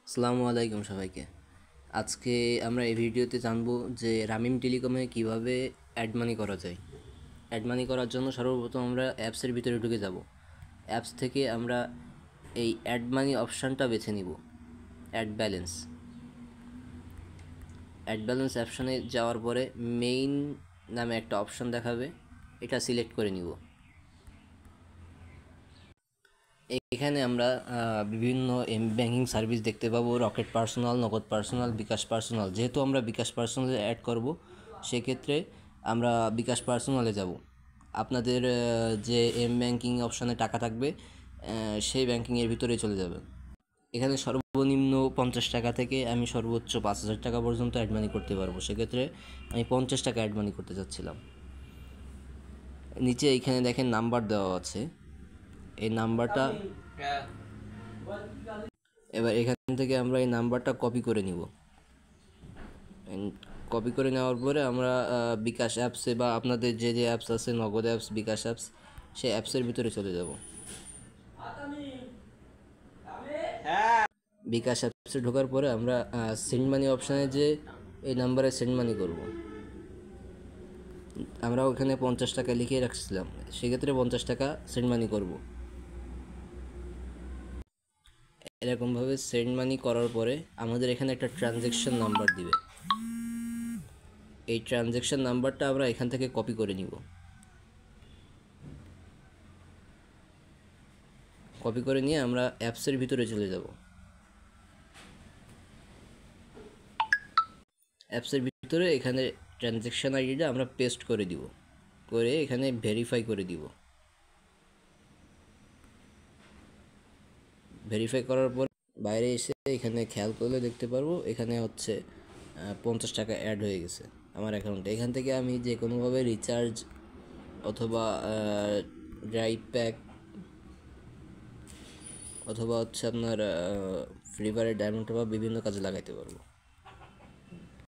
আসসালামু আলাইকুম সবাইকে। আজকে আমরা এই ভিডিওতে জানবো যে রামিম টেলিকমে কিভাবে অ্যাড মানি করা যায়। অ্যাড মানি করার জন্য সর্বপ্রথম আমরা অ্যাপসের ভিতরে ঢুকে যাব। অ্যাপস থেকে আমরা এই অ্যাড মানি অপশানটা বেছে নিব। অ্যাড ব্যালেন্স অপশানে যাওয়ার পরে মেইন নামে একটা অপশান দেখাবে, এটা সিলেক্ট করে নিব। এখানে আমরা বিভিন্ন ব্যাংকিং সার্ভিস দেখতে পাবো, রকেট পার্সোনাল, নগদ পার্সোনাল, বিকাশ পার্সোনাল। যেহেতু আমরা বিকাশ পার্সোনালে অ্যাড করব, সেক্ষেত্রে আমরা বিকাশ পার্সোনালে যাব। আপনাদের যে ব্যাংকিং অপশানে টাকা থাকবে, সেই ব্যাংকিংয়ের ভিতরে চলে যাবে। এখানে সর্বনিম্ন 50 টাকা থেকে আমি সর্বোচ্চ 5,000 টাকা পর্যন্ত অ্যাড মানি করতে পারবো। সেক্ষেত্রে আমি 50 টাকা অ্যাড মানি করতে চাচ্ছিলাম। নিচে এইখানে দেখেন নাম্বার দেওয়া আছে, এই নাম্বারটা এবার এখান থেকে আমরা এই নাম্বারটা কপি করে নিব। কপি করে নেওয়ার পরে আমরা বিকাশ অ্যাপসে বা আপনাদের যে যে অ্যাপস আছে, নগদ অ্যাপস, বিকাশ অ্যাপস, সেই অ্যাপসের ভিতরে চলে যাব। বিকাশ অ্যাপসে ঢোকার পরে আমরা সেন্ড মানি অপশানে যে এই নাম্বারে সেন্ড মানি করব। আমরা ওখানে 50 টাকা লিখে রাখছিলাম, সেক্ষেত্রে 50 টাকা সেন্ড মানি করব। এরকমভাবে সেন্ড মানি করার পরে আমাদের এখানে একটা ট্রানজ্যাকশন নাম্বার দিবে। এই ট্রানজ্যাকশন নাম্বারটা আমরা এখান থেকে কপি করে নিব। কপি করে নিয়ে আমরা অ্যাপসের ভিতরে চলে যাব। অ্যাপসের ভিতরে এখানে ট্রানজ্যাকশন আইডিটা আমরা পেস্ট করে দিব, করে এখানে ভেরিফাই করে দিব। ভেরিফাই করার পর বাইরে এসে এখানে খেয়াল করলে দেখতে পারবো এখানে হচ্ছে 50 টাকা অ্যাড হয়ে গেছে আমার অ্যাকাউন্টে। এখান থেকে আমি যে কোনোভাবে রিচার্জ অথবা ড্রাইভ প্যাক অথবা হচ্ছে আপনার ফ্রি ফায়ারের ডায়মন্ড টপ আপ বিভিন্ন কাজে লাগাইতে পারবো।